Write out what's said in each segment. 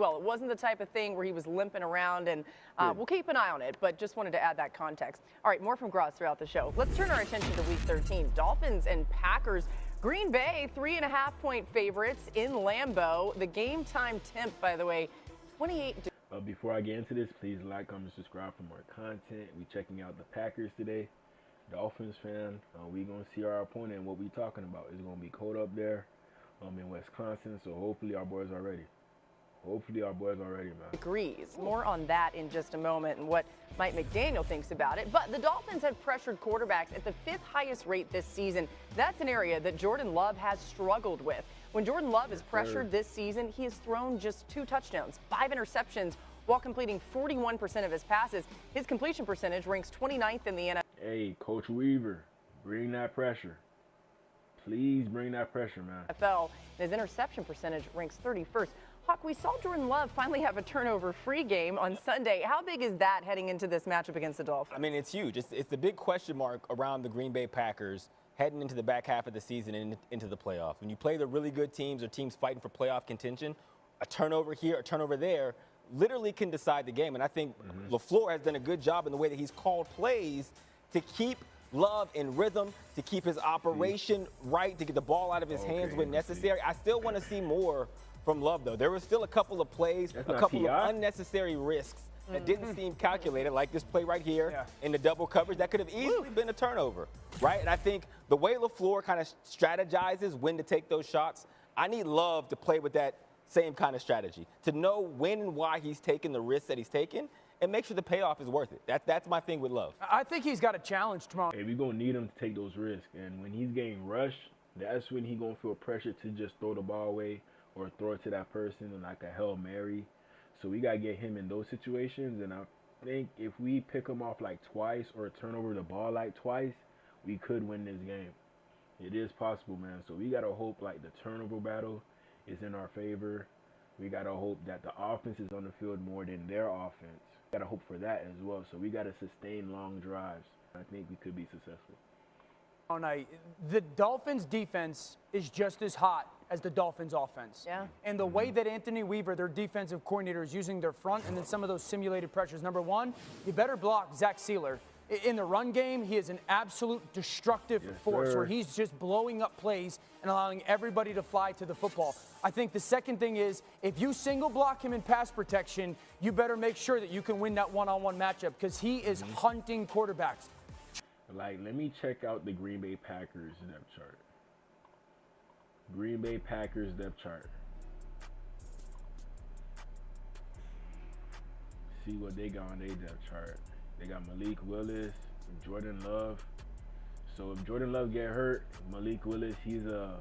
well. It wasn't the type of thing where he was limping around, and we'll keep an eye on it, but just wanted to add that context. All right, more from Gross throughout the show. Let's turn our attention to Week 13. Dolphins and Packers. Green Bay, 3.5-point favorites in Lambeau. The game time temp, by the way, 28. Before I get into this, please like, comment, subscribe for more content. We checking out the Packers today. Dolphins fan, we gonna see our opponent and what we talking about. It's gonna be cold up there in Wisconsin, so hopefully our boys are ready. Man. Degrees. More on that in just a moment and what Mike McDaniel thinks about it. But the Dolphins have pressured quarterbacks at the 5th highest rate this season. That's an area that Jordan Love has struggled with. When Jordan Love is pressured this season, he has thrown just 2 touchdowns, 5 interceptions, while completing 41% of his passes. His completion percentage ranks 29th in the NFL. Hey, Coach Weaver, bring that pressure. Please bring that pressure, man. His interception percentage ranks 31st. Hawk, we saw Jordan Love finally have a turnover-free game on Sunday. How big is that heading into this matchup against the Dolphins? I mean, it's huge. It's the big question mark around the Green Bay Packers heading into the back half of the season and into the playoff. When you play the really good teams or teams fighting for playoff contention, a turnover here, a turnover there, literally can decide the game. And I think LaFleur has done a good job in the way that he's called plays to keep Love in rhythm, to keep his operation right, to get the ball out of his hands when necessary. I still want to see more from Love, though. There were still a couple of plays, a couple of unnecessary risks that didn't seem calculated, like this play right here in the double coverage. That could have easily been a turnover, right? And I think the way LaFleur kind of strategizes when to take those shots, I need Love to play with that same kind of strategy, to know when and why he's taking the risks that he's taking and make sure the payoff is worth it. That's my thing with Love. I think he's got a challenge tomorrow. Hey, we're going to need him to take those risks. And when he's getting rushed, that's when he's going to feel pressure to just throw the ball away or throw it to that person like a Hail Mary. So we got to get him in those situations. And I think if we pick him off like twice or turn over the ball like twice, we could win this game. It is possible, man. So we got to hope like the turnover battle is in our favor. We got to hope that the offense is on the field more than their offense. We got to hope for that as well. So we got to sustain long drives. I think we could be successful. The Dolphins defense is just as hot as the Dolphins offense. Yeah. And the way that Anthony Weaver, their defensive coordinator, is using their front and then some of those simulated pressures. Number one, you better block Zach Sealer. In the run game, he is an absolute destructive force where he's just blowing up plays and allowing everybody to fly to the football. I think the second thing is if you single block him in pass protection, you better make sure that you can win that one-on-one matchup because he is hunting quarterbacks. Like, let me check out the Green Bay Packers depth chart. Green Bay Packers depth chart. See what they got on their depth chart. They got Malik Willis, Jordan Love. So if Jordan Love get hurt, Malik Willis, he's a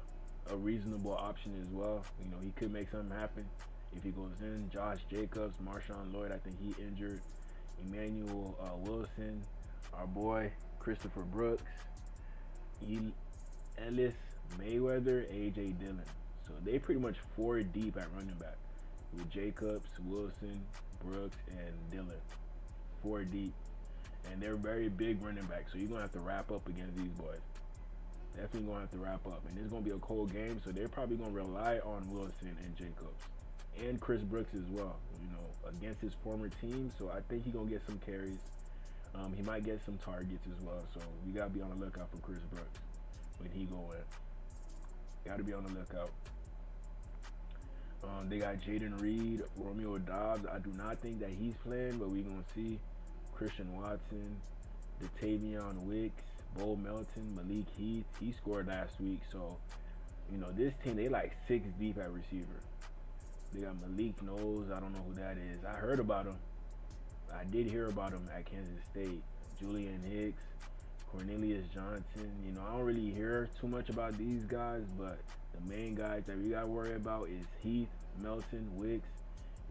reasonable option as well. You know, he could make something happen if he goes in. Josh Jacobs, Marshawn Lloyd, I think he injured. Emmanuel Wilson, our boy, Christopher Brooks, Ellis Mayweather, A.J. Dillon. So they pretty much 4 deep at running back with Jacobs, Wilson, Brooks, and Dillon. 4 deep. And they're very big running backs, so you're going to have to wrap up against these boys. Definitely going to have to wrap up. And it's going to be a cold game, so they're probably going to rely on Wilson and Jacobs. And Chris Brooks as well, you know, against his former team. So I think he's going to get some carries. He might get some targets as well. So we got to be on the lookout for Chris Brooks when he go in. Got to be on the lookout. They got Jaden Reed, Romeo Dobbs. I do not think that he's playing, but we're going to see. Christian Watson, Datavion Wicks, Bo Melton, Malik Heath. He scored last week. So, you know, this team, they like 6 deep at receiver. They got Malik Knowles. I don't know who that is. I heard about him. I did hear about him at Kansas State. Julian Hicks, Cornelius Johnson. You know, I don't really hear too much about these guys, but the main guys that we got to worry about is Heath, Melton, Wicks,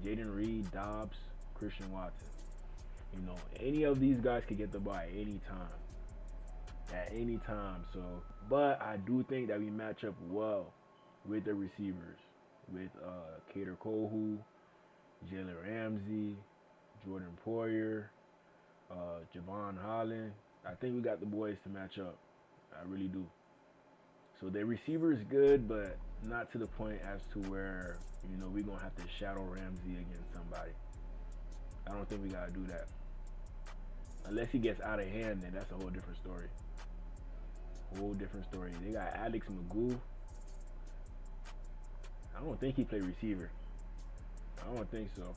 Jaden Reed, Dobbs, Christian Watson. You know, any of these guys could get the ball at any time. At any time. So, but I do think that we match up well with the receivers. With Kader Kohu, Jalen Ramsey, Jordan Poyer, Javon Holland. I think we got the boys to match up. I really do. So their receiver is good, but not to the point as to where, you know, we're going to have to shadow Ramsey against somebody. I don't think we got to do that. Unless he gets out of hand, then that's a whole different story. Whole different story. They got Alex McGough. I don't think he played receiver. I don't think so.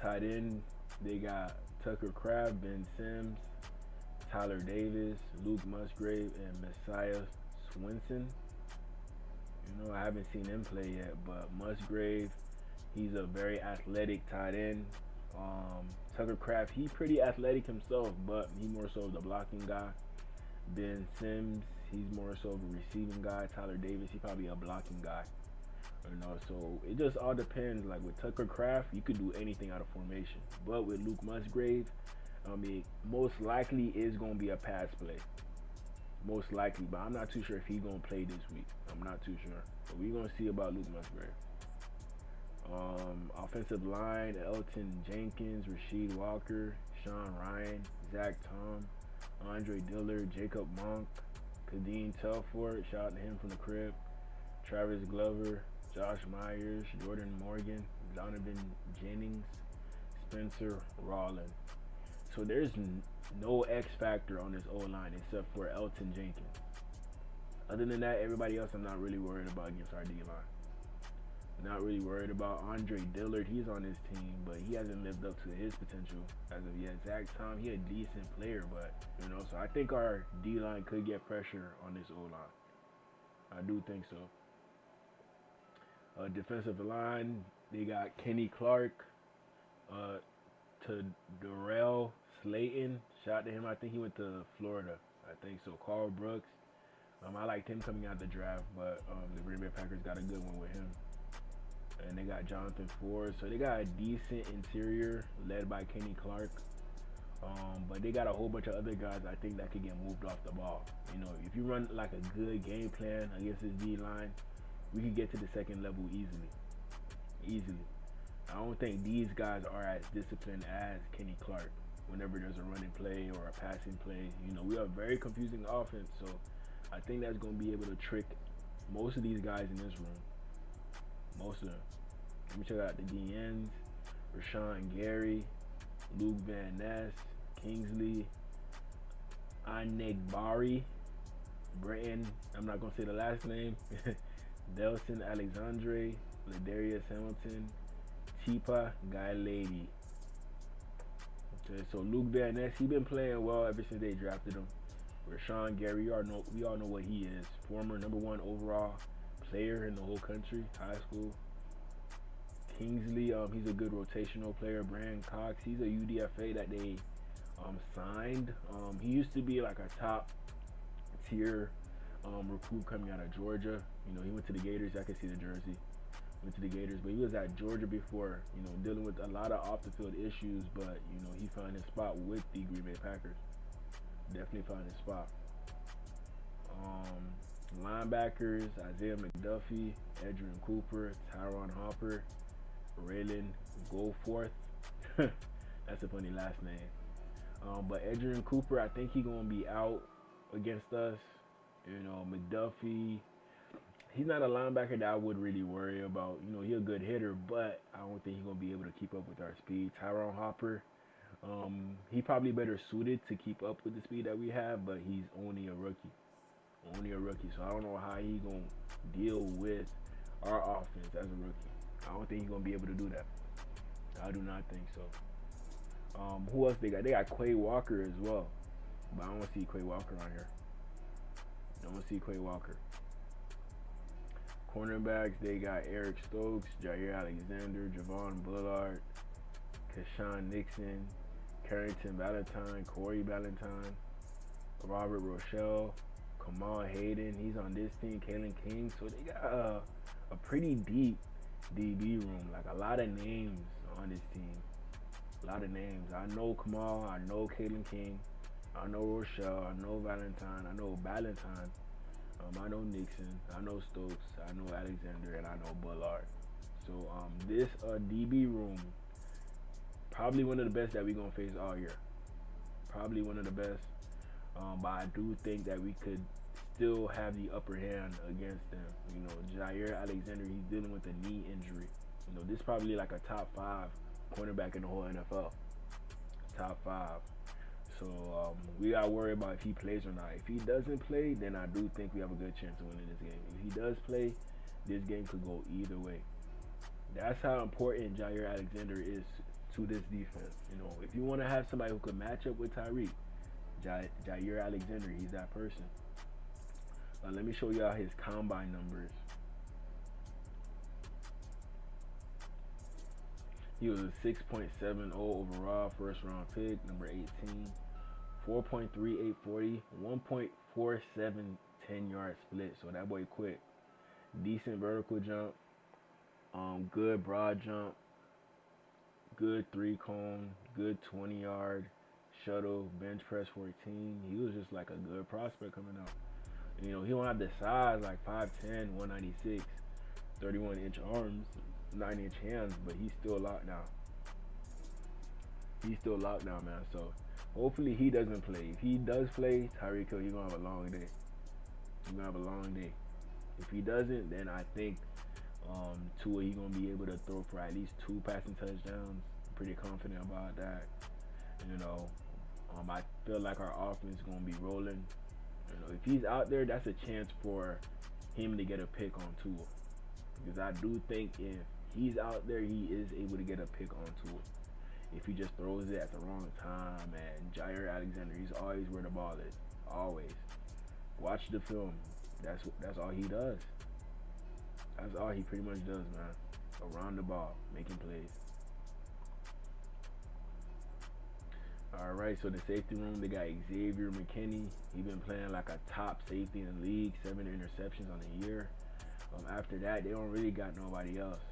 Tight end, they got Tucker Kraft, Ben Sims, Tyler Davis, Luke Musgrave, and Messiah Swinson. You know, I haven't seen him play yet, but Musgrave, he's a very athletic tight end. Tucker Kraft, he's pretty athletic himself, but he more so the blocking guy. Ben Sims, he's more so the receiving guy. Tyler Davis, he's probably a blocking guy. You know, so it just all depends. Like with Tucker Kraft, you could do anything out of formation. But with Luke Musgrave, I mean, most likely is going to be a pass play. Most likely, but I'm not too sure if he's going to play this week. I'm not too sure. But we're going to see about Luke Musgrave. Offensive line, Elton Jenkins, Rasheed Walker, Sean Ryan, Zach Tom, Andre Dillard, Jacob Monk, Kadeem Telford, shout out to him from the crib, Travis Glover, Josh Myers, Jordan Morgan, Donovan Jennings, Spencer Rollins. So there's no X factor on this O-line except for Elton Jenkins. Other than that, everybody else I'm not really worried about against our D-line. Not really worried about Andre Dillard. He's on this team, but he hasn't lived up to his potential as of yet. Zach Tom, he's a decent player, but, you know, so I think our D-line could get pressure on this O-line. I do think so. Defensive line, they got Kenny Clark, to Darrell Slayton. Shout out to him. I think he went to Florida. I think so. Carl Brooks. I liked him coming out the draft, but the Green Bay Packers got a good one with him. And they got Jonathan Ford. So they got a decent interior led by Kenny Clark. But they got a whole bunch of other guys I think that could get moved off the ball. You know, if you run like a good game plan against this D-line, we can get to the second level easily. Easily. I don't think these guys are as disciplined as Kenny Clark whenever there's a running play or a passing play. You know, we are a very confusing offense, so I think that's going to be able to trick most of these guys in this room. Most of them. Let me check out the DNs. Rashawn Gary, Luke Van Ness, Kingsley, Anegbari, Britton, I'm not going to say the last name, Delson Alexandre, Ladarius Hamilton, Tipa Guy Lady. Okay, so Luke Van Ness, he's been playing well ever since they drafted him. Rashawn Gary, we all know what he is. Former #1 overall player in the whole country, high school. Kingsley, he's a good rotational player. Brandon Cox, he's a UDFA that they signed. He used to be like a top tier recruit coming out of Georgia. You know, he went to the Gators. I can see the jersey. Went to the Gators, but he was at Georgia before, you know, dealing with a lot of off-the-field issues, but, you know, he found his spot with the Green Bay Packers. Definitely found his spot. Linebackers, Isaiah McDuffie, Edgerrin Cooper, Tyron Hopper, Raylan Goforth. That's a funny last name. But Edgerrin Cooper, I think he's going to be out against us. You know, McDuffie, he's not a linebacker that I would really worry about. You know, he's a good hitter, but I don't think he's going to be able to keep up with our speed. Tyron Hopper, he probably better suited to keep up with the speed that we have, but he's only a rookie. So I don't know how he's going to deal with our offense as a rookie. I don't think he's going to be able to do that. I do not think so. Who else they got? They got Quay Walker as well, but I don't see Quay Walker on here. I don't see Quay Walker. Cornerbacks, they got Eric Stokes, Jair Alexander, Javon Bullard, Keshawn Nixon, Carrington Valentine, Corey Valentine, Robert Rochelle, Kamal Hayden, he's on this team, Kalen King. So they got a pretty deep DB room, like a lot of names on this team. A lot of names. I know Kamal, I know Kalen King, I know Rochelle, I know Valentine, I know Valentine, I know Nixon, I know Stokes, I know Alexander, and I know Bullard. So this DB room, probably one of the best that we're going to face all year. Probably one of the best. But I do think that we could still have the upper hand against them. You know, Jair Alexander, he's dealing with a knee injury. You know, this is probably like a top 5 cornerback in the whole NFL. Top 5. So we got to worry about if he plays or not. If he doesn't play, then I do think we have a good chance of winning this game. If he does play, this game could go either way. That's how important Jair Alexander is to this defense. You know, if you want to have somebody who could match up with Tyreek, Jair Alexander, he's that person. Let me show y'all his combine numbers. He was a 6.70 overall first round pick, number 18. 4.38 40, 1.47 10-yard split. So that boy quick. Decent vertical jump. Good broad jump. Good 3-cone. Good 20-yard shuttle. Bench press 14. He was just like a good prospect coming out. You know, he don't have the size like 5'10", 196, 31-inch arms, 9-inch hands, but he's still locked down. He's still locked down, man. So hopefully he doesn't play. If he does play, Tyreek Hill, he's gonna have a long day. He's gonna have a long day. If he doesn't, then I think Tua, he's gonna be able to throw for at least 2 passing touchdowns. I'm pretty confident about that. You know, I feel like our offense is gonna be rolling. You know, if he's out there, that's a chance for him to get a pick on Tua. Because I do think if he's out there, he is able to get a pick on Tua. If he just throws it at the wrong time, and Jair Alexander, he's always where the ball is. Always. Watch the film. That's all he does. That's all he pretty much does, man. Around the ball, making plays. All right, so the safety room, they got Xavier McKinney. He's been playing like a top safety in the league, 7 interceptions on the year. After that, they don't really got nobody else.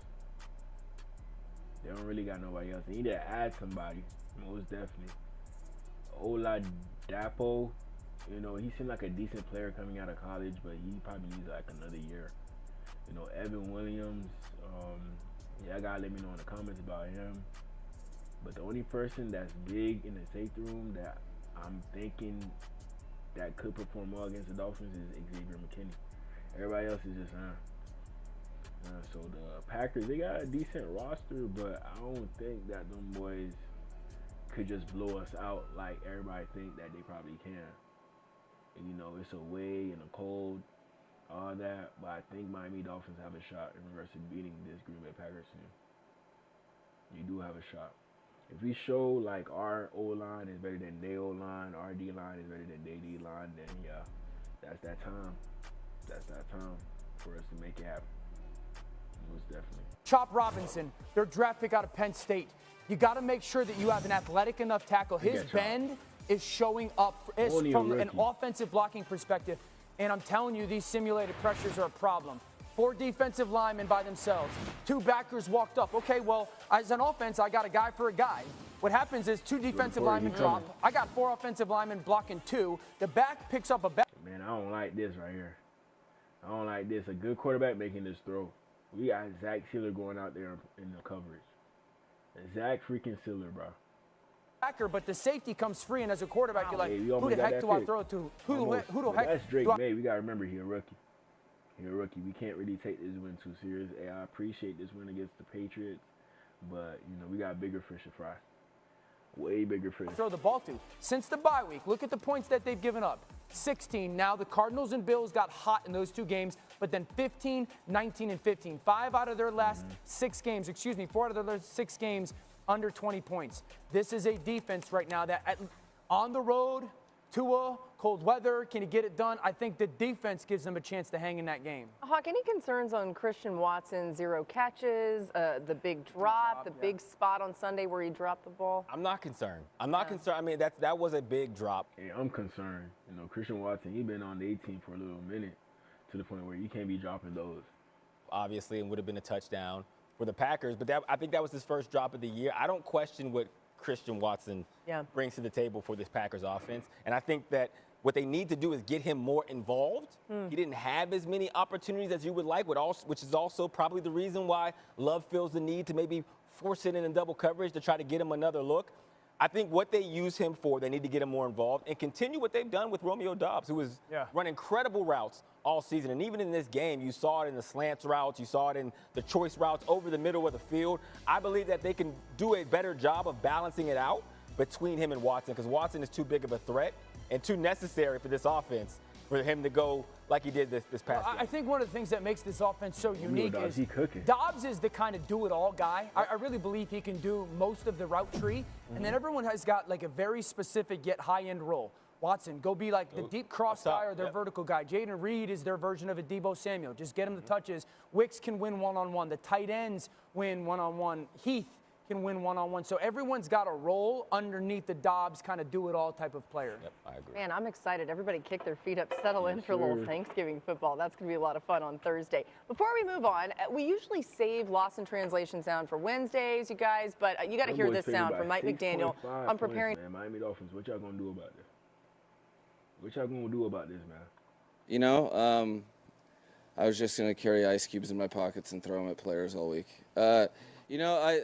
They don't really got nobody else. They need to add somebody, most definitely. Oladapo, you know, he seemed like a decent player coming out of college, but he probably needs like another year. You know, Evan Williams, yeah, I gotta let me know in the comments about him. But the only person that's big in the safety room that I'm thinking that could perform well against the Dolphins is Xavier McKinney. Everybody else is just, so the Packers, they got a decent roster, but I don't think that them boys could just blow us out like everybody think that they probably can. And, you know, it's away in the cold, all that, but I think Miami Dolphins have a shot in regards to beating this Green Bay Packers team. You do have a shot. If we show like our O-line is better than their O-line, our D-line is better than their D-line, then yeah, that's that time. That's that time for us to make it happen. Most definitely. Chop Robinson, their draft pick out of Penn State. You got to make sure that you have an athletic enough tackle. His bend is showing up from an offensive blocking perspective. And I'm telling you, these simulated pressures are a problem. 4 defensive linemen by themselves. 2 backers walked up. Okay, well, as an offense, I got a guy for a guy. What happens is 2 defensive linemen drop. I got 4 offensive linemen blocking 2. The back picks up a back. Man, I don't like this right here. I don't like this. A good quarterback making this throw. We got Zach Sealer going out there in the coverage. Zach freaking Sealer, bro. Backer, but the safety comes free, and as a quarterback, you're like, hey, who the heck do I throw it to? Who the heck? That's Drake May. We got to remember he's a rookie. He's a rookie. We can't really take this win too serious. Hey, I appreciate this win against the Patriots, but, you know, we got bigger fish to fry. Way bigger fish. Throw the ball to. Since the bye week, look at the points that they've given up. 16. Now the Cardinals and Bills got hot in those 2 games, but then 15, 19, and 15. 5 out of their last 6 games, 4 out of their 6 games under 20 points. This is a defense right now that on the road, Tua, cold weather, can he get it done? I think the defense gives them a chance to hang in that game. Hawk, any concerns on Christian Watson, 0 catches, the big drop, the big spot on Sunday where he dropped the ball? I'm not concerned. I'm not concerned. I mean, that was a big drop. Hey, I'm concerned. You know, Christian Watson, he's been on the 18 for a little minute to the point where you can't be dropping those. Obviously, and would have been a touchdown for the Packers, but I think that was his first drop of the year. I don't question what Christian Watson brings to the table for this Packers offense, and I think that what they need to do is get him more involved. He didn't have as many opportunities as you would like, which is also probably the reason why Love feels the need to maybe force it in double coverage to try to get him another look. I think what they use him for, they need to get him more involved and continue what they've done with Romeo Doubs, who has run incredible routes all season. And even in this game, you saw it in the slants routes, you saw it in the choice routes over the middle of the field. I believe that they can do a better job of balancing it out between him and Watson, because Watson is too big of a threat and too necessary for this offense for him to go like he did this past game. I think one of the things that makes this offense so unique is cooking. Doubs is the kind of do-it-all guy. I really believe he can do most of the route tree, and then everyone has got like a very specific yet high-end role. Watson, go be like the deep cross guy or their vertical guy. Jaden Reed is their version of a Deebo Samuel. Just get him the touches. Wicks can win one-on-one. The tight ends win one-on-one. Heath can win one-on-one. So everyone's got a role underneath the Doubs kind of do-it-all type of player. Yep, I agree. Man, I'm excited. Everybody kick their feet up, settle in for a little Thanksgiving football. That's going to be a lot of fun on Thursday. Before we move on, we usually save Lost in Translation sound for Wednesdays, you guys, but you got to hear this sound from Mike McDaniel on preparing. Man, Miami Dolphins, what y'all going to do about this? What y'all going to do about this, man? You know, I was just going to carry ice cubes in my pockets and throw them at players all week. You know,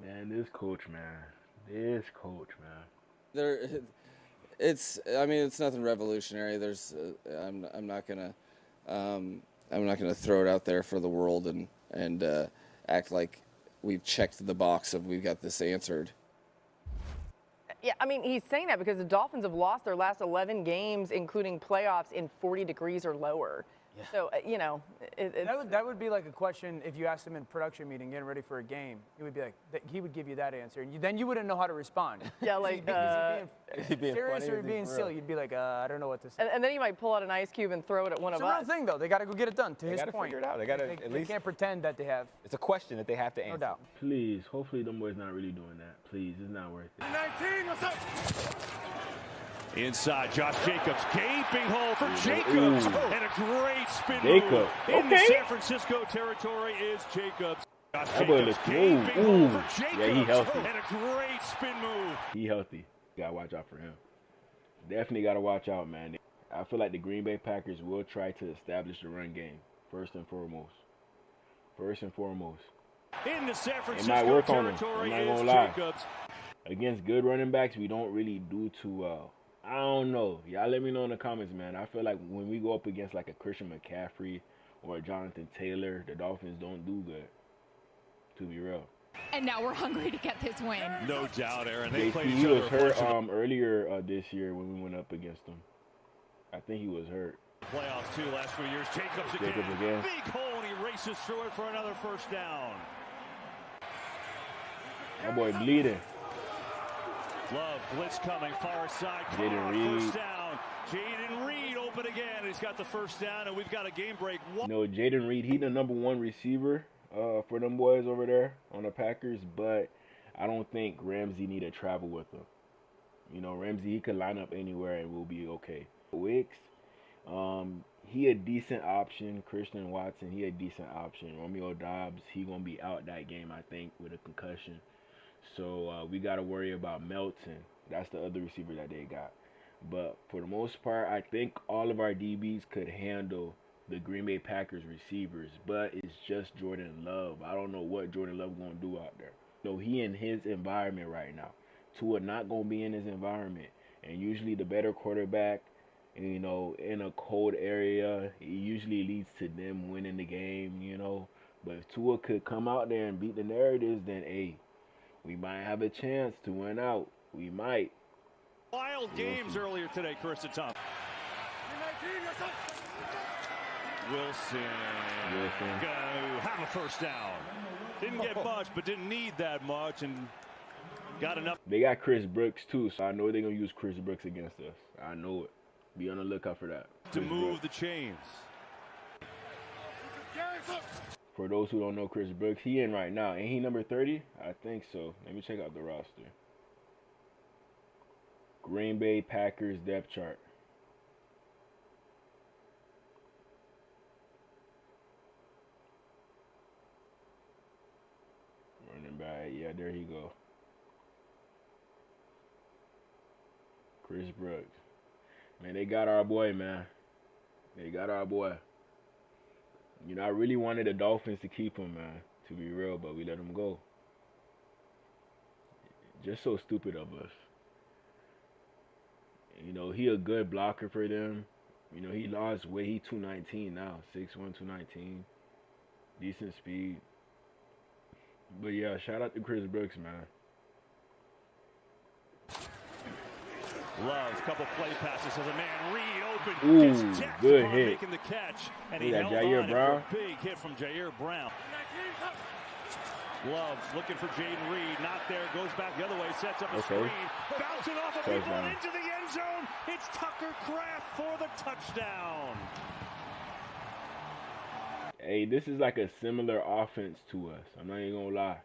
Man, this coach, man. I mean, it's nothing revolutionary. There's, I'm not gonna throw it out there for the world and act like we've checked the box of we've got this answered. Yeah, I mean, he's saying that because the Dolphins have lost their last 11 games, including playoffs, in 40 degrees or lower. Yeah. So, you know, that would be like a question if you asked him in a production meeting getting ready for a game. He would be like, he would give you that answer. And then you wouldn't know how to respond. Yeah, like, is he being serious or being silly? You'd be like, I don't know what to say. And then he might pull out an ice cube and throw it at one of us. It's a real thing, though. They got to go get it done, to his point. They got to figure it out. They got to at least. They can't pretend that they have. It's a question that they have to answer. No doubt. Please, hopefully them boys not really doing that. Please, it's not worth it. 19, what's up? Inside, Josh Jacobs, gaping hole for Jacobs, and a great spin move. In San Francisco territory is Jacobs. Josh Jacobs, gaping hole for Jacobs, yeah, he healthy. And a great spin move. He healthy. Gotta watch out for him. Definitely gotta watch out, man. I feel like the Green Bay Packers will try to establish the run game, first and foremost. In the San It Francisco might work on him. territory I'm not is gonna lie. Jacobs. Against good running backs, we don't really do too well. I don't know. Y'all let me know in the comments, man. I feel like when we go up against like a Christian McCaffrey or a Jonathan Taylor, the Dolphins don't do good, to be real. And now we're hungry to get this win. No doubt, Aaron. They played He each was other hurt earlier this year when we went up against them. I think he was hurt. Playoffs too last few years. Jacobs again. Big hole, and he races through it for another first down. That boy bleeding. Love, blitz coming, far side. Jaden Reed. First down. Jaden Reed open again. He's got the first down, and we've got a game break. No, Jaden Reed, he the #1 receiver for them boys over there on the Packers, but I don't think Ramsey need to travel with him. You know, Ramsey, he could line up anywhere and we'll be okay. Wicks, he a decent option. Christian Watson, he a decent option. Romeo Doubs, he going to be out that game, I think, with a concussion. So we got to worry about Melton. That's the other receiver that they got. But for the most part, I think all of our DBs could handle the Green Bay Packers receivers. But it's just Jordan Love. I don't know what Jordan Love going to do out there. So he in his environment right now. Tua not going to be in his environment. And usually the better quarterback, you know, in a cold area, it usually leads to them winning the game, you know. But if Tua could come out there and beat the narratives, then, hey, we might have a chance to win out. We might. Wild games earlier today, Chris and Tom. Wilson gonna have a first down. Didn't get much, but didn't need that much, and got enough. They got Chris Brooks too, so I know they're gonna use Chris Brooks against us. I know it. Be on the lookout for that. To move the chains. For those who don't know Chris Brooks, he in right now. Ain't he number 30? I think so. Let me check out the roster. Green Bay Packers depth chart. Running back. Yeah, there he go. Chris Brooks. Man, they got our boy, man. They got our boy. You know, I really wanted the Dolphins to keep him, man. to be real, but we let him go. Just so stupid of us. You know, he a good blocker for them. You know, he lost weight. He 219 now, 6'1", 219. Decent speed. But yeah, shout out to Chris Brooks, man. Love, couple play passes as a man read open. Ooh, good hit. Making the catch, and he got held Jair on Brown. for a big hit from Jair Brown. Love looking for Jaden Reed, not there, goes back the other way, sets up a screen, bouncing off of people and into the end zone. It's Tucker Kraft for the touchdown. Hey, this is like a similar offense to us. I'm not even gonna lie.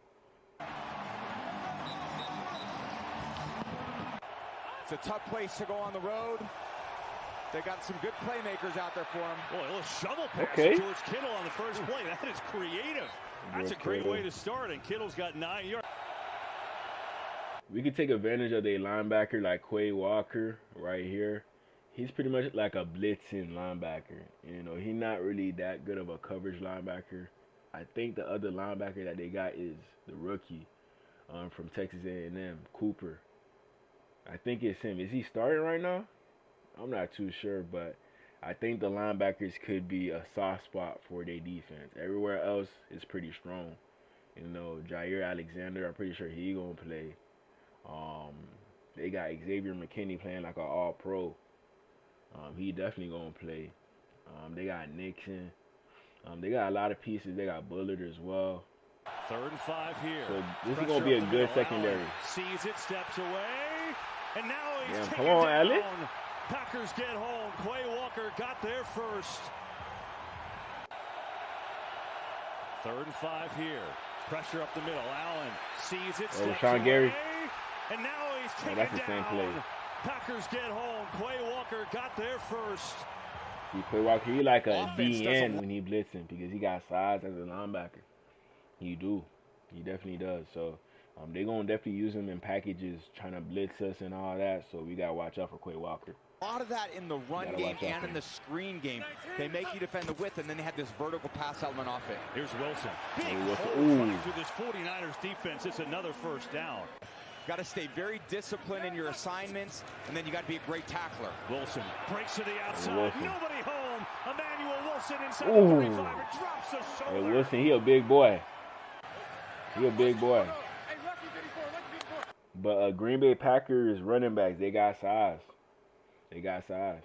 It's a tough place to go on the road. They got some good playmakers out there for him. Boy, a little shovel pass to George Kittle on the first play. That is creative. That's a great way to start, and Kittle's got 9 yards. We could take advantage of their linebacker like Quay Walker right here. He's pretty much like a blitzing linebacker. You know, he's not really that good of a coverage linebacker. I think the other linebacker that they got is the rookie from Texas A&M, Cooper. I think it's him. Is he starting right now? I'm not too sure, but I think the linebackers could be a soft spot for their defense. Everywhere else is pretty strong. You know, Jair Alexander, I'm pretty sure he gonna play. They got Xavier McKinney playing like an all-pro. He definitely gonna play. They got Nixon. They got a lot of pieces. They got Bullard as well. 3rd and 5 here. So this is gonna be a good secondary. Sees it, steps away, and now he's come on, Alex. Packers get home. Quay Walker got there first. 3rd and 5 here. Pressure up the middle. Allen sees it, steps away, Gary. and now he's taken that's the down. same play. Packers get home. Quay Walker got there first. Quay Walker, he like a DN when he blitzing because he got size as a linebacker. He do. He definitely does. So they're going to definitely use him in packages, trying to blitz us and all that. So we got to watch out for Quay Walker. A lot of that in the run game and in the screen game. They make you defend the width, and then they have this vertical pass element off it. Here's Wilson. Big Ooh. through this 49ers defense. It's another first down. Got to stay very disciplined in your assignments, and then you got to be a great tackler. Wilson breaks to the outside. Nobody home. Emmanuel Wilson inside the 35. It drops the shoulder. Hey, Wilson, he a big boy. He a big boy. But Green Bay Packers running backs, they got size. They got size.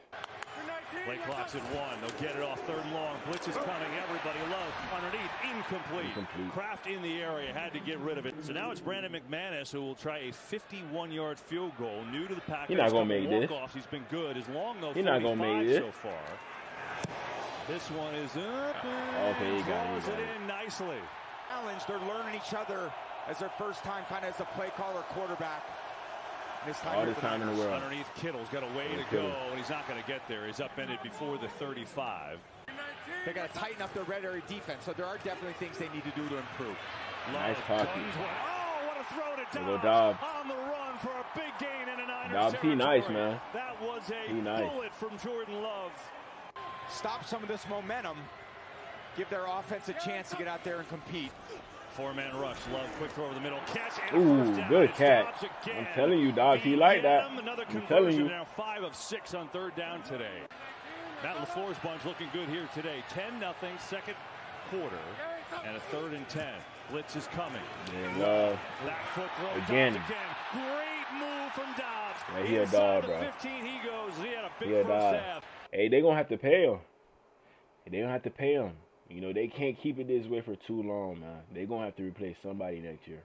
Play clock's at 1. They'll get it off 3rd and long. Blitz is coming. Everybody low. Underneath. Incomplete. Kraft in the area. Had to get rid of it. So now it's Brandon McManus who will try a 51-yard field goal. New to the Packers. He's not going to make this. He's been good. As long, though, he's not going to make this so far. This one is up. Okay, he got it in nicely. Challenge. They're learning each other as their first time kind of as a play caller quarterback. All this time in the world. Underneath Kittle's got a way to go, and he's not going to get there. He's upended before the 35. They got to tighten up their red area defense, so there are definitely things they need to do to improve. Nice pocket. Oh, what a throw to Dobbs. On the run for a big gain in a Niners Dobbs, he nice, man. That was a bullet from Jordan Love. Stop some of this momentum. Give their offense a chance to get out there and compete. 4-man rush. Love, quick throw over the middle. Catch and good catch. I'm telling you, Dobbs, he like that. I'm telling you. Now 5 of 6 on 3rd down today. Matt LaFleur's bunch looking good here today. 10-0, second quarter, and a 3rd and 10. Blitz is coming. Love. Back foot throw. Again. Great move from Dobbs. Yeah, he a dog, bro. 15 he goes. He had a big first half. Hey, they gonna have to pay him. They don't have to pay him. You know, they can't keep it this way for too long, man. They're going to have to replace somebody next year.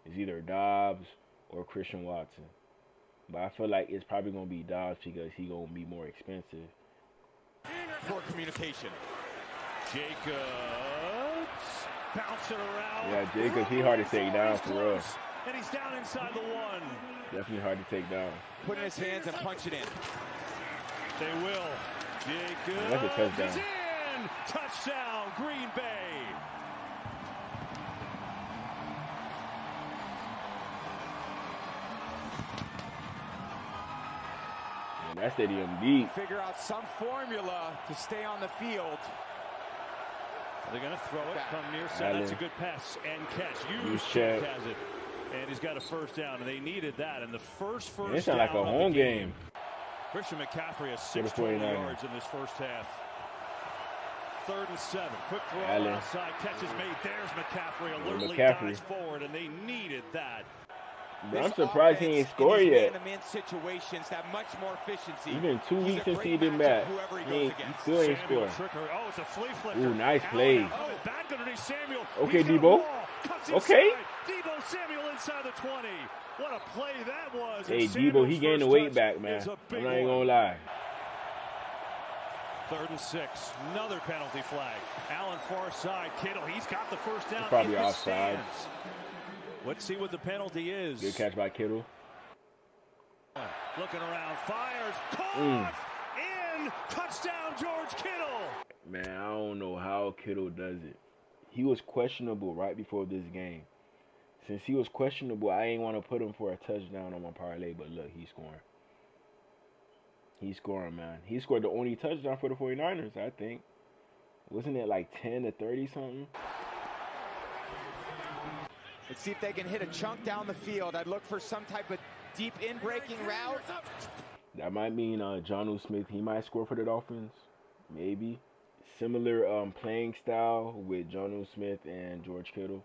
It's either Dobbs or Christian Watson. But I feel like it's probably going to be Dobbs because he's going to be more expensive. Poor communication. Jacobs bouncing around. Yeah, Jacobs, he's hard to take down for real. And he's down inside the 1. Definitely hard to take down. Put in his hands and punch it in. They will. Jacobs. That's a touchdown. Touchdown, Green Bay. Man, that stadium deep. Figure out some formula to stay on the field. They're going to throw it, come near side. Allen. That's a good pass and catch. Juszczyk has it. And he's got a first down, and they needed that. And the first It sound down like a of the home game. Christian McCaffrey has For the 6 total 49ers. yards in this first half. 3rd and 7. Quick throw Allen. outside. Catch is made. There's McCaffrey. Alertly McCaffrey. dives forward, and they needed that. But I'm surprised he ain't scored yet. Man-to-man situations have much more efficiency. Even 2 He's weeks a since great he been matchup, back, whoever he he goes against. still ain't Samuel scored. trickery. Oh, it's a flea flicker. Ooh, nice Allen play. out of it, back underneath Samuel. Okay, He's got a Debo. wall. Cuts Okay. inside. Debo Samuel inside the 20. What a play that was. Hey, And Debo, Samuel's he gained the first weight touch back, man. is a big I'm not even one. gonna lie. 3rd and 6. Another penalty flag. Allen far side. Kittle, he's got the first down. It's probably in the offside. stands. Let's see what the penalty is. Good catch by Kittle. Looking around, fires, caught, in, touchdown, George Kittle. Man, I don't know how Kittle does it. He was questionable right before this game. Since he was questionable, I ain't want to put him for a touchdown on my parlay, but look, he's scoring. He's scoring, man. He scored the only touchdown for the 49ers, I think. Wasn't it like 10 to 30 something? Let's see if they can hit a chunk down the field. I'd look for some type of deep in-breaking route. That might mean Jonnu Smith, he might score for the Dolphins. Maybe. Similar playing style with Jonnu Smith and George Kittle.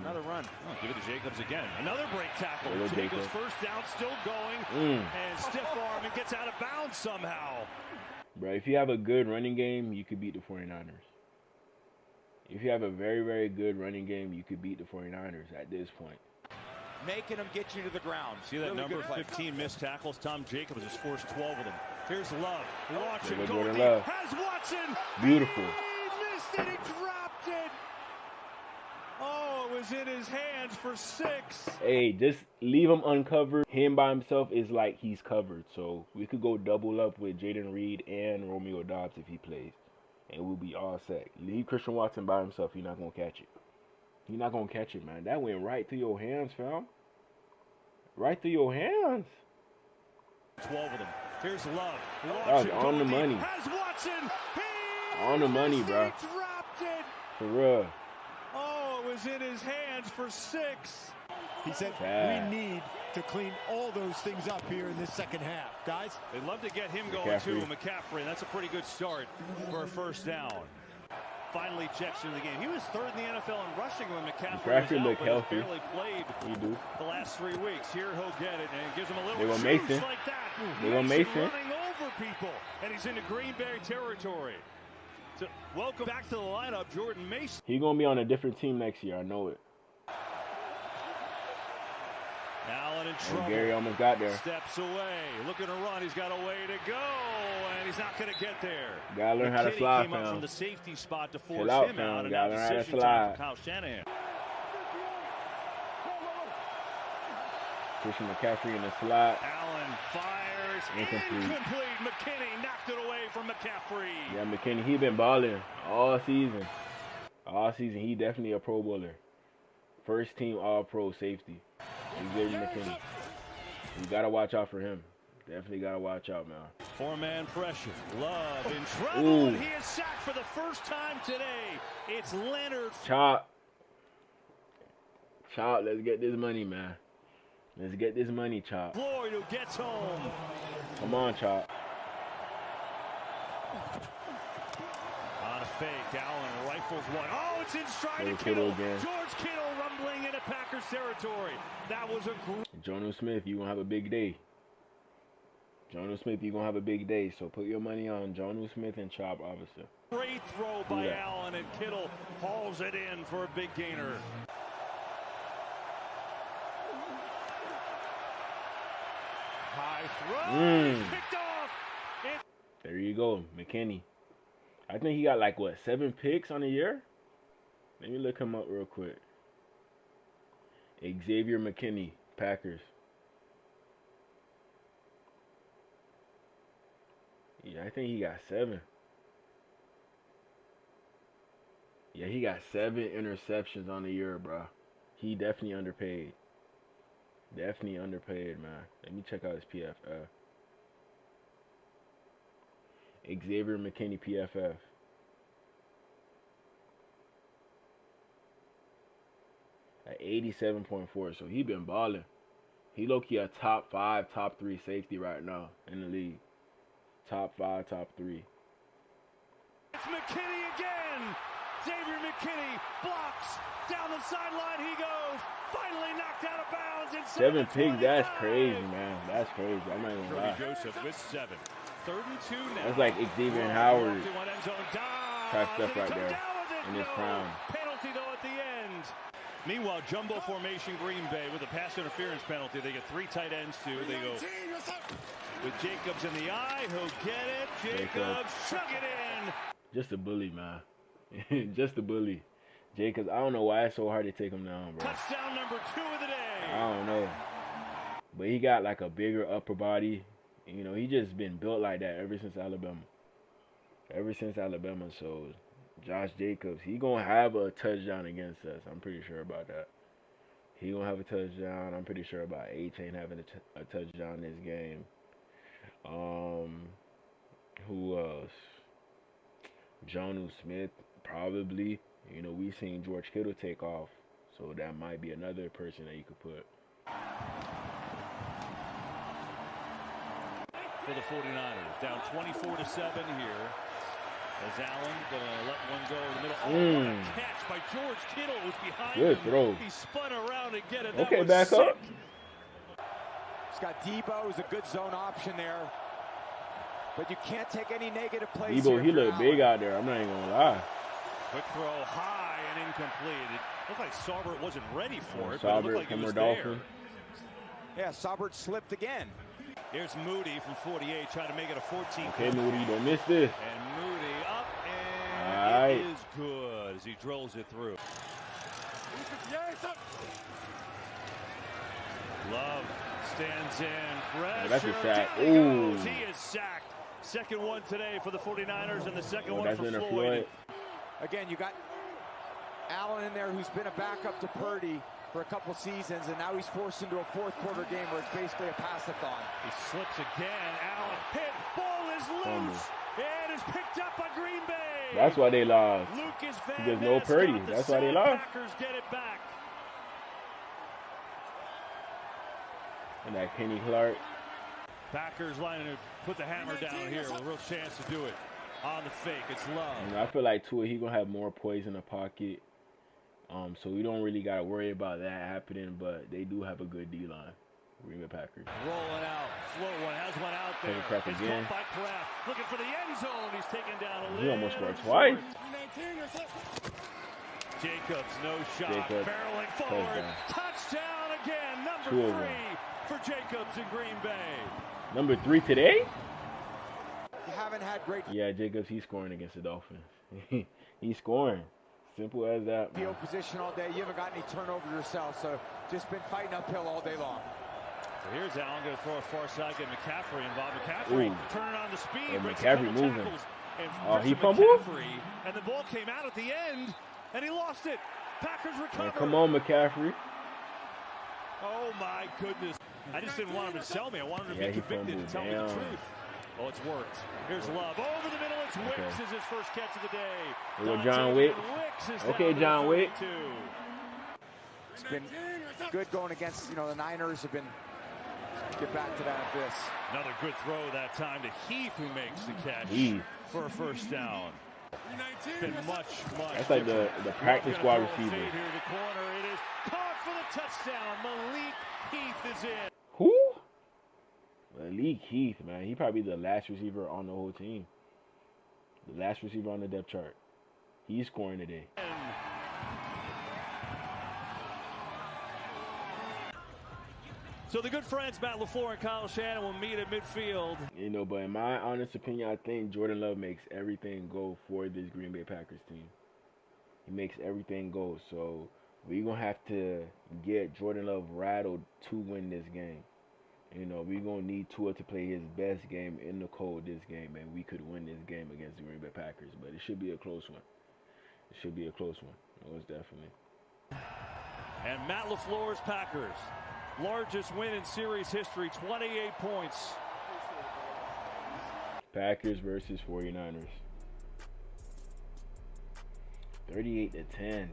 Another run. Oh, give it to Jacobs again. Another break tackle. Hello, Jacobs Jacob. first down, still going. And stiff arm and gets out of bounds somehow. Bro, if you have a good running game, you could beat the 49ers. If you have a very, very good running game, you could beat the 49ers at this point. Making them get you to the ground. See that Really number good play. 15 missed tackles? Tom Jacobs has forced 12 of them. Here's Love. Watch There it. goes Go Jordan deep. Love. Has Watson. Beautiful. He missed it. He dropped it. Oh, it was in his hands for 6. Hey, just leave him uncovered. Him by himself is like he's covered. So we could go double up with Jaden Reed and Romeo Doubs if he plays. And we'll be all set. Leave Christian Watson by himself. He's not going to catch it. He's not going to catch it, man. That went right through your hands, fam. Right through your hands. 12 of them. Here's Love. That was on the money. Has Watson. On the money, bro. He dropped it. For real. Oh, it was in his hands for 6. He said, Bad. we need to clean all those things up here in this second half. Guys, They'd love to get him going McCaffrey. too, McCaffrey. That's a pretty good start for a first down. Finally checks into the game. He was 3rd in the NFL in rushing when McCaffrey was Look out, but healthy. has barely played He do. the last 3 weeks. Here he'll get it, and it gives him a They little gonna juice Mason. like that. They gonna Mason. running over people, and he's into Green Bay territory. So welcome back to the lineup, Jordan Mason. He going to be on a different team next year. I know it. Allen in And trouble. Gary almost got there. Steps away, looking to run. He's got a way to go, and he's not going to get there. Gotta learn how to McKinney slide, came up fam. from the safety spot to force Chill out, him fam. out, and Gotta now learn how to decision time slide. for Kyle Shanahan. Christian McCaffrey in the slot. Allen fires. Incomplete. McKinney knocked it away from McCaffrey. Yeah, McKinney, he been balling all season. All season, he definitely a Pro Bowler. First team All-Pro safety. Xavier McKinney. You got to watch out for him. Definitely got to watch out, man. 4-man pressure. Love in trouble. Ooh. And he is sacked for the first time today. It's Leonard. Chop. Chop, let's get this money, man. Let's get this money, Chop. Floyd who gets home. Come on, Chop. On a fake, Allen rifles one. Oh, it's in stride There's to Kittle Kittle. again. George Kittle rumbling into Packers territory. That was a great. Jonnu Smith, you going to have a big day. Jonnu Smith, you going to have a big day. So put your money on Jonnu Smith and Chop, obviously. Great throw by Yeah. Allen, and Kittle hauls it in for a big gainer. High throw, he's picked off. There you go, McKinney. I think he got like, what, 7 picks on the year? Let me look him up real quick. Xavier McKinney, Packers. Yeah, I think he got 7. Yeah, he got 7 interceptions on the year, bro. He definitely underpaid. Definitely underpaid, man. Let me check out his PFF. Xavier McKinney PFF. At 87.4, so he been balling. He low-key a top 5, top 3 safety right now in the league. Top 5, top 3. It's McKinney again. Xavier McKinney blocks down the sideline. He goes. Finally knocked out of bounds. 7 picks. That's crazy, man. That's crazy. I'm not gonna lie. Joseph with 7. 3rd and 2 now. That's like Xavier and Howard type stuff right there in his prime. Penalty though at the end. Meanwhile, jumbo formation Green Bay with a pass interference penalty. They get 3 tight ends too. They go with Jacobs in the eye. He'll get it. Jacobs chug it in. Just a bully, man. Just a bully. Jacobs, I don't know why it's so hard to take him down, bro. Touchdown number 2 of the day. I don't know. But he got like a bigger upper body. You know, he just been built like that ever since Alabama. Ever since Alabama, so Josh Jacobs, he gonna have a touchdown against us. I'm pretty sure about that. He gonna have a touchdown. I'm pretty sure about A-Chain having a touchdown this game. Who else? Jonnu Smith, probably. You know, we seen George Kittle take off, so that might be another person that you could put. For the 49ers, down 24-7 here. As Allen gonna let one go in the middle. Oh, what a catch by George Kittle was behind Good him. throw. He spun around and get it. Okay, back sick. up. He's got Debo, who's a good zone option there. But you can't take any negative plays. Debo, he looked big out there. I'm not even gonna lie. Quick throw high and incomplete. It looked like Saubert wasn't ready for it, but it Saubert, looked like he was Dolphin. Yeah, Saubert slipped again. Here's Moody from 48 trying to make it a 14. Okay, Moody, don't miss this. And Moody up, and All right. it is good as he drills it through. Love stands in. Pressure. That's a sack. Down he Ooh. goes. He is sacked. Second one today for the 49ers, and the second one That's for in a Floyd. Floyd. Again, you got Allen in there, who's been a backup to Purdy for a couple seasons, and now he's forced into a fourth quarter game where it's basically a pass-a-thon. He slips again. Allen hit. Ball is loose. And is picked up by Green Bay. That's why they lost. Lucas Van Because no Ness Purdy. got the That's why they sack. lost. Packers get it back. And that Kenny Clark. Packers lining to put the hammer down here with a real chance to do it. On the fake, it's Love. You know, I feel like Tua, he gonna have more poise in the pocket. So we don't really gotta worry about that happening, but they do have a good D-line. Green Bay Packers. Rolling out, float one, has one out there. Taking Kraft It's again. caught by Kraft, looking for the end zone. He's taken down a little. He almost scored twice. Jacobs, no shot, Jacobs, barreling forward. touchdown. Touchdown again, number 2 of 3 them. for Jacobs in Green Bay. Number 3 today? You haven't had great Yeah, Jacobs, he's scoring against the Dolphins. He's scoring. Simple as that. field position all day. You haven't got any turnover yourself, so just been fighting uphill all day long. So here's Allen going to throw a far side, get McCaffrey involved. McCaffrey Ooh. turning on the speed. And breaks a McCaffrey couple moving. tackles, and Oh, he versus fumbled? McCaffrey, and the ball came out at the end, and he lost it. Packers recover. Man, come on, McCaffrey. Oh, my goodness. I just didn't want him to sell me. I wanted him to Yeah, be he convicted and tell fumbled. me the Damn. truth. Oh, it's worked. Here's Love. Over the middle, it's Wicks is his first catch of the day. There go John Wick. Okay, John Wick. It's been good going against, the Niners have been, get back to that this. Another good throw that time to Heath, who makes the catch Heath. for a first down. Been much. That's like the practice squad Gonna throw a receiver. fade here to the corner. It is caught for the touchdown. Malik Heath is in. Who? Malik Heath, man. He probably the last receiver on the whole team. The last receiver on the depth chart. He's scoring today. So the good friends Matt LaFleur and Kyle Shanahan will meet at midfield. But in my honest opinion, I think Jordan Love makes everything go for this Green Bay Packers team. He makes everything go. So we're going to have to get Jordan Love rattled to win this game. We're going to need Tua to play his best game in the cold this game, and we could win this game against the Green Bay Packers. But it should be a close one. It should be a close one. Most definitely. And Matt LaFleur's Packers. Largest win in series history, 28 points. Packers versus 49ers. 38-10.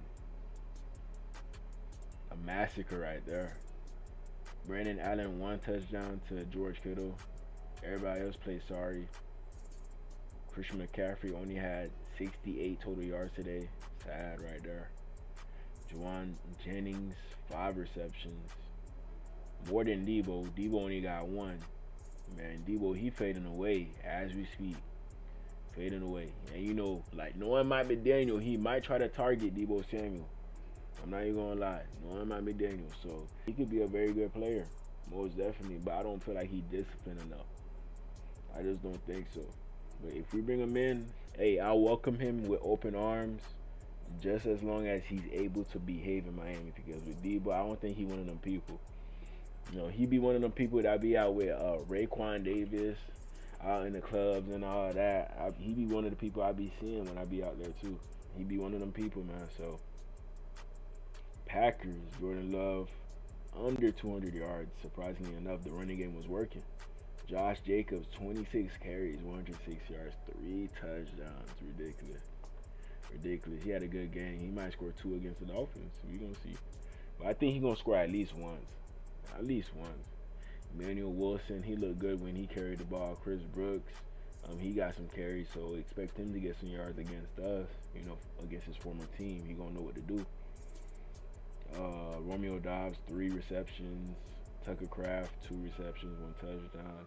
a massacre right there. Brandon Allen 1 touchdown to George Kittle. Everybody else played sorry. Christian McCaffrey only had 68 total yards today. Sad right there. Juwan Jennings 5 receptions. More than Debo. Debo only got 1. Man, Debo, he fading away as we speak. Fading away. And you know, like, knowing Mike McDaniel, he might try to target Debo Samuel. I'm not even gonna lie. Knowing Mike McDaniel. So he could be a very good player. Most definitely. But I don't feel like he's disciplined enough. I just don't think so. But if we bring him in, hey, I'll welcome him with open arms. Just as long as he's able to behave in Miami. Because with Debo, I don't think he's one of them people. You know, he be one of them people that be out with Raekwon Davis, out in the clubs and all that. He be one of the people I be seeing when I be out there too. He be one of them people, man. So, Packers, Jordan Love, under 200 yards. Surprisingly enough, the running game was working. Josh Jacobs, 26 carries, 106 yards, 3 touchdowns. Ridiculous. Ridiculous. He had a good game. He might score 2 against the Dolphins. We're going to see. But I think he's going to score at least once. At least once. Emmanuel Wilson, he looked good when he carried the ball. Chris Brooks, he got some carries, so expect him to get some yards against us, you know, against his former team. He going to know what to do. Romeo Doubs, 3 receptions. Tucker Kraft, 2 receptions, 1 touchdown.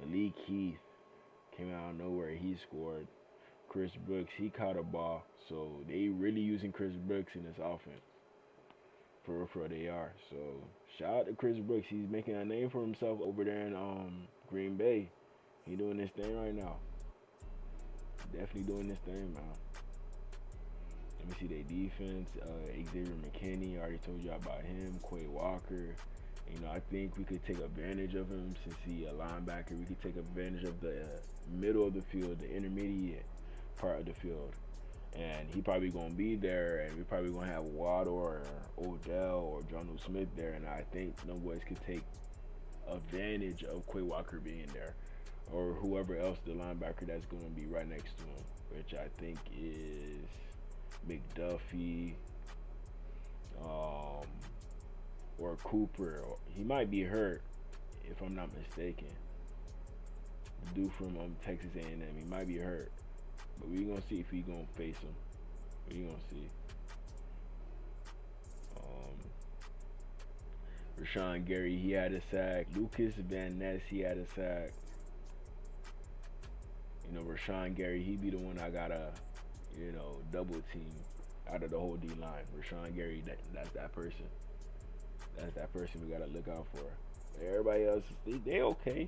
Malik Heath came out of nowhere. He scored. Chris Brooks, he caught a ball. So they really using Chris Brooks in this offense. For real, they are. So shout out to Chris Brooks. He's making a name for himself over there in Green Bay. He doing this thing right now. Definitely doing this thing, man. Let me see their defense. Xavier McKinney, I already told you about him. Quay Walker. You know, I think we could take advantage of him since he's a linebacker. We could take advantage of the middle of the field, the intermediate part of the field. And he probably going to be there, and we're probably going to have Waddle or Odell or Jonnu Smith there. And I think them boys could take advantage of Quay Walker being there, or whoever else the linebacker that's going to be right next to him, which I think is McDuffie or Cooper. He might be hurt, if I'm not mistaken. The dude from Texas A&M, he might be hurt. But we're going to see if he's going to face him. We're going to see. Rashawn Gary, he had a sack. Lucas Van Ness, he had a sack. You know, Rashawn Gary, he be the one I got to, you know, double team out of the whole D-line. Rashawn Gary, that's that person. That's that person we got to look out for. Everybody else, they okay.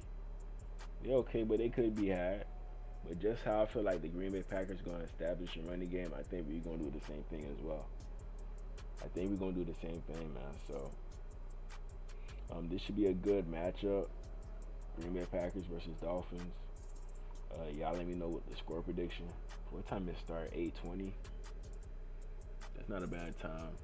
They okay, but they could be had. But just how I feel like the Green Bay Packers going to establish a running game, I think we're going to do the same thing as well. I think we're going to do the same thing, man. So, this should be a good matchup. Green Bay Packers versus Dolphins. Y'all let me know what the score prediction. What time it start? 8:20. That's not a bad time.